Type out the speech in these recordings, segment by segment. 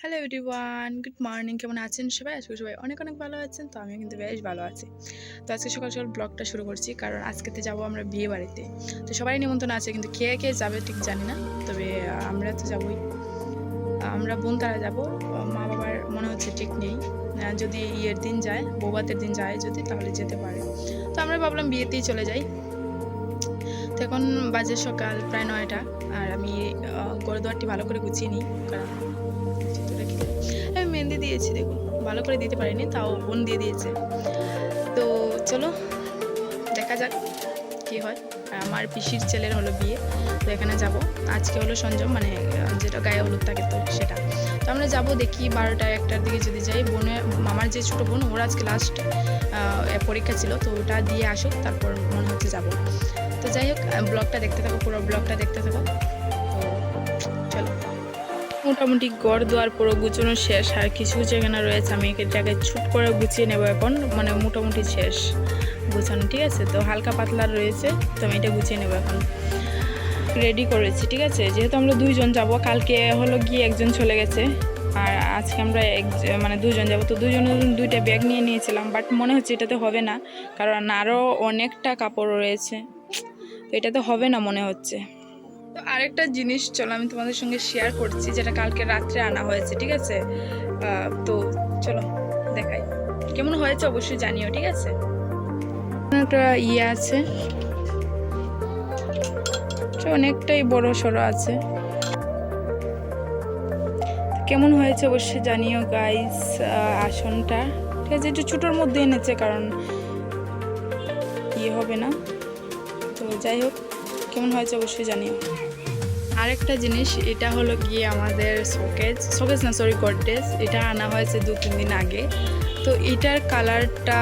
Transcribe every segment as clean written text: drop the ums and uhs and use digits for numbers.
Hello everyone, good morning. কেমন আছেন সবাই? আজকে সবাই অনেক অনেক ভালো আছেন। তো আমিও কিন্তু বেশ ভালো আছি। তো আজকে সকাল সকাল ব্লগটা শুরু করছি, কারণ আজকেতে যাবো আমরা বিয়ে বাড়িতে। তো সবাই নিমন্ত্রণ আছে, কিন্তু কে কে যাবে ঠিক জানি না। তবে আমরা তো যাবোই। আমরা বোন তারা যাবো। মা বাবার মনে হচ্ছে ঠিক নেই। যদি ইয়ের দিন যায়, বৌভাতের দিন যায় যদি, তাহলে যেতে পারে। তো আমরা ভাবলাম বিয়েতেই চলে যাই। তো এখন বাজে সকাল প্রায় 9টা। আর আমি ঘরদোয়ারটি ভালো করে গুছিয়ে নিই, কারণ আমি মেহেন্দি দিয়েছি, দেখুন ভালো করে দিতে পারিনি, তাও বোন দিয়ে দিয়েছে। তো চলো দেখা যাক কি হয়। আর আমার পিসির ছেলের হলো বিয়ে, তো এখানে যাব। আজকে হলো সঞ্জম, মানে যেটা গায়ে হলুদ থাকে, তো সেটা। তো আমরা যাব, দেখি 12টা 1টার দিকে যদি যাই। বোনের মামার যে ছোটো বোন, ওর আজকে লাস্ট পরীক্ষা ছিল, তো ওটা দিয়ে আসুক, তারপর মনে হচ্ছে যাব। তো যাই হোক, ব্লগটা দেখতে থাকো, পুরো ব্লগটা দেখতে থাকো। তো চলো। মোটামুটি ঘর দুয়ার পুরো গুছানো শেষ, আর কিছু জায়গা রয়েছে, আমি এক জায়গায় ছুট করে গুছিয়ে নেবো এখন। মানে মোটামুটি শেষ গুছানো, ঠিক আছে। তো হালকা পাতলা রয়েছে, তো আমি এটা গুছিয়ে নেবো এখন। রেডি করেছি, ঠিক আছে। যেহেতু আমরা দুইজন যাব, কালকে হলো গিয়ে একজন চলে গেছে, আর আজকে আমরা মানে দুজন যাব। তো দুজনের দুইটা ব্যাগ নিয়ে নিয়েছিলাম, বাট মনে হচ্ছে এটাতে হবে না, কারণ আরও অনেকটা কাপড় রয়েছে, তো এটাতে হবে না মনে হচ্ছে। তো আরেকটা জিনিস চলো আমি তোমাদের সঙ্গে শেয়ার করছি, যেটা কালকে রাত্রে আনা হয়েছে, ঠিক আছে। তো চলো দেখাই কেমন হয়েছে, অবশ্যই জানিও, ঠিক আছে। একটা ইয়ে আছে, অনেকটাই বড় সড়ো আছে, কেমন হয়েছে অবশ্যই জানিও গাইস। আসনটা ঠিক আছে, একটু ছোটোর মধ্যে এনেছে, কারণ ইয়ে হবে না। তো যাই হোক, কেমন হয়েছে অবশ্যই জানিও। আরেকটা জিনিস, এটা হলো গিয়ে আমাদের শোকেজ না, সরি, গডরেজ। এটা আনা হয়েছে 2-3 দিন আগে। তো এটার কালারটা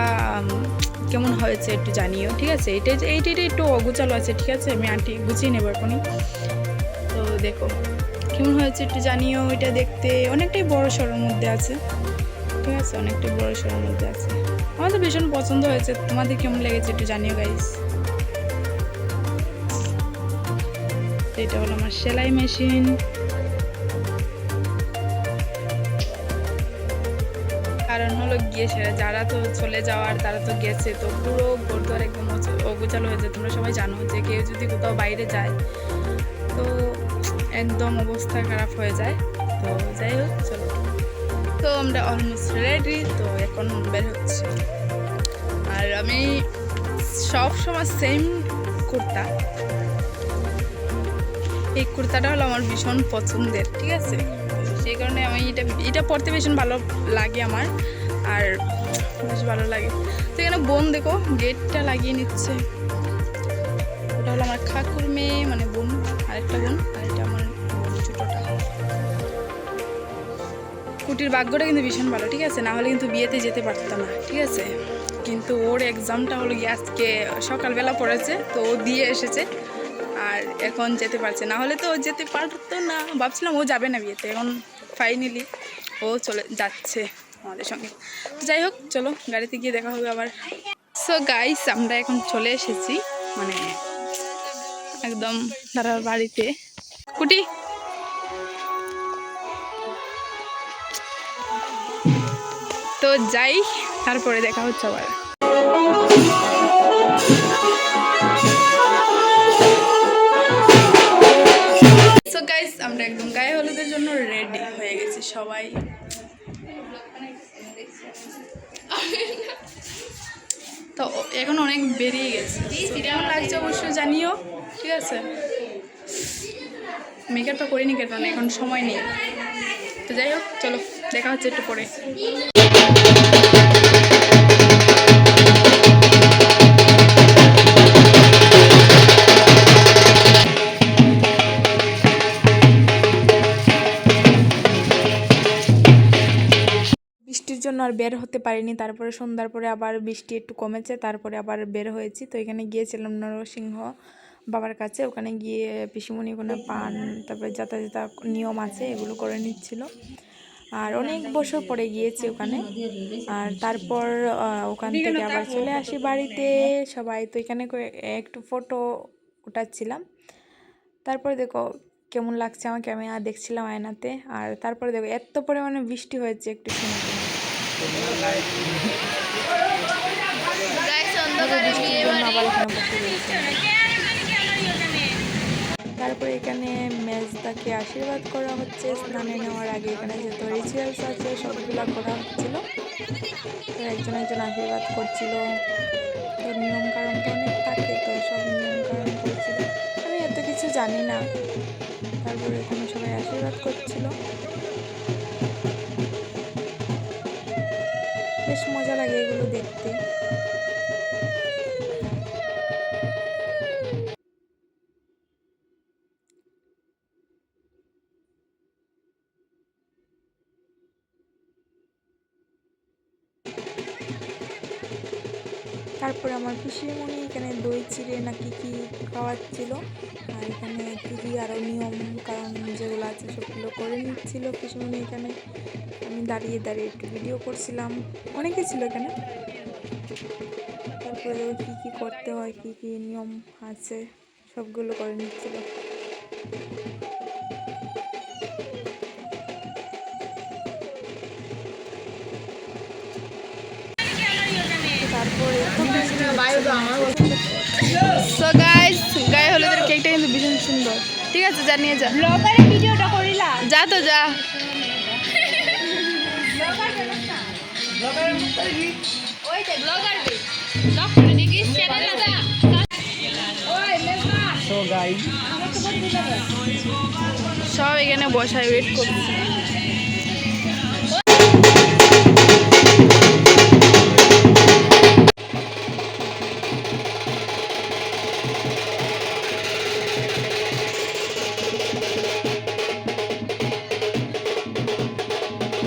কেমন হয়েছে একটু জানিও, ঠিক আছে। এইটা একটু অগুচালো আছে, ঠিক আছে। আমি আন্টি গুছিয়ে নেবো এখনই। তো দেখো কেমন হয়েছে একটু জানিও। এটা দেখতে অনেকটাই বড় সড়োর মধ্যে আছে, ঠিক আছে, অনেকটাই বড় সড়োর মধ্যে আছে। আমার তো ভীষণ পছন্দ হয়েছে, তোমাদের কেমন লেগেছে একটু জানিও গাইস। এটা হলো আমার সেলাই মেশিন। কারণ হলো গিয়ে যারা তো চলে যাওয়ার, তারা তো গেছে, তো পুরো ঘরদোয়ার একদম অগোছালো হয়েছে। তোমরা সবাই জানো যে কেউ যদি কোথাও বাইরে যায়, তো একদম অবস্থা খারাপ হয়ে যায়। তো যাই হোক চলো, তো আমরা অলমোস্ট রেডি, তো এখন বের হচ্ছে। আর আমি সব সময় সেম কুর্তা, এই কুর্তাটা হলো আমার ভীষণ পছন্দের, ঠিক আছে। সেই কারণে আমি এটা পরতে ভীষণ ভালো লাগে আমার, আর বেশ ভালো লাগে। তো এখানে বোন দেখো গেটটা লাগিয়ে নিচ্ছে। ওটা হলো আমার খাকুর মেয়ে, মানে বোন, আরেকটা বোন, আর এটা আমার ছোটোটা। কুটির ভাগ্যটা কিন্তু ভীষণ ভালো, ঠিক আছে, না হলে কিন্তু বিয়েতে যেতে পারতাম না, ঠিক আছে। কিন্তু ওর এক্সামটা হলো গিয়ে আজকে সকালবেলা পড়েছে, তো ও দিয়ে এসেছে, আর এখন যেতে পারছে, না হলে তো ও যেতে পারতো না। ভাবছিলাম ও যাবে না বিয়েতে, এখন ফাইনালি ও চলে যাচ্ছে আমাদের সঙ্গে। যাই হোক চলো, গাড়িতে গিয়ে দেখা হবে আবার। সো গাইস, আমরা এখন চলে এসেছি, মানে একদম দাদার বাড়িতে। কুটি, তো যাই, তারপরে দেখা হচ্ছে আবার। সো গাইস, আমরা একদম গায়ে হলুদের জন্য রেডি হয়ে গেছি সবাই। তো এখন অনেক বেরিয়ে গেছে, কেমন লাগছে অবশ্যই জানিও, ঠিক আছে। মেকআপটা করিনি কেন, এখন সময় নেই। তো যাই হোক চলো, দেখা হচ্ছে একটু পরে। বৃষ্টির জন্য আর বের হতে পারিনি, তারপরে সন্ধ্যার পরে আবার বৃষ্টি একটু কমেছে, তারপরে আবার বের হয়েছি। তো এখানে গিয়েছিলাম নরসিংহ বাবার কাছে, ওখানে গিয়ে পিসিমণি ওখানে পান, তারপরে যথা নিয়ম আছে এগুলো করে নিচ্ছিল। আর অনেক বছর পরে গিয়েছি ওখানে। আর তারপর ওখান থেকে আবার চলে আসি বাড়িতে সবাই। তো এখানে একটু ফটো উঠাচ্ছিলাম। তারপর দেখো কেমন লাগছে আমাকে, আমি আর দেখছিলাম আয়নাতে। আর তারপরে দেখো এত পরিমাণে বৃষ্টি হয়েছে একটু শুনে আবার এখানে বসে রয়েছে। তারপরে এখানে মেজদাকে আশীর্বাদ করা হচ্ছে স্নানে নেওয়ার আগে। এখানে যত রিচুয়ালস আছে সবগুলো করা হচ্ছিল, তো একজন একজন আশীর্বাদ করছিল। তো নিয়ম কারণ তো অনেক থাকে, তো সব নিয়ম কারণ করছিল, আমি এত কিছু জানি না। তারপরে এখানে সবাই আশীর্বাদ করছিল, বেশ মজা লাগে এগুলো দেখতে। তারপরে আমার পিসিমণি এখানে দই চিড়ে না কি কি খাওয়াচ্ছিল, আর এখানে কী কী আরও নিয়ম কারণ যেগুলো আছে সবগুলো করে নিচ্ছিল পিসিমণি এখানে। আমি দাঁড়িয়ে দাঁড়িয়ে একটু ভিডিও করছিলাম, অনেকে ছিল এখানে। তারপরে কী কী করতে হয়, কী কী নিয়ম আছে সবগুলো করে নিচ্ছিল। তারপরে সো গাইস, গায়ে হলুদের কেকটা কিন্তু ভীষণ সুন্দর। ঠিক আছে, যা নিয়ে যা, ব্লগারে ভিডিওটা করিলা, যা তো যা। সব এখানে বসায় ওয়েট করছে।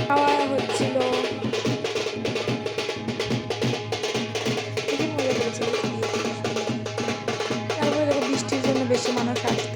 খাওয়া হচ্ছিল, খুবই মজা করেছিল। তারপরে দেখো বৃষ্টির জন্য বেশি মানুষ আসছে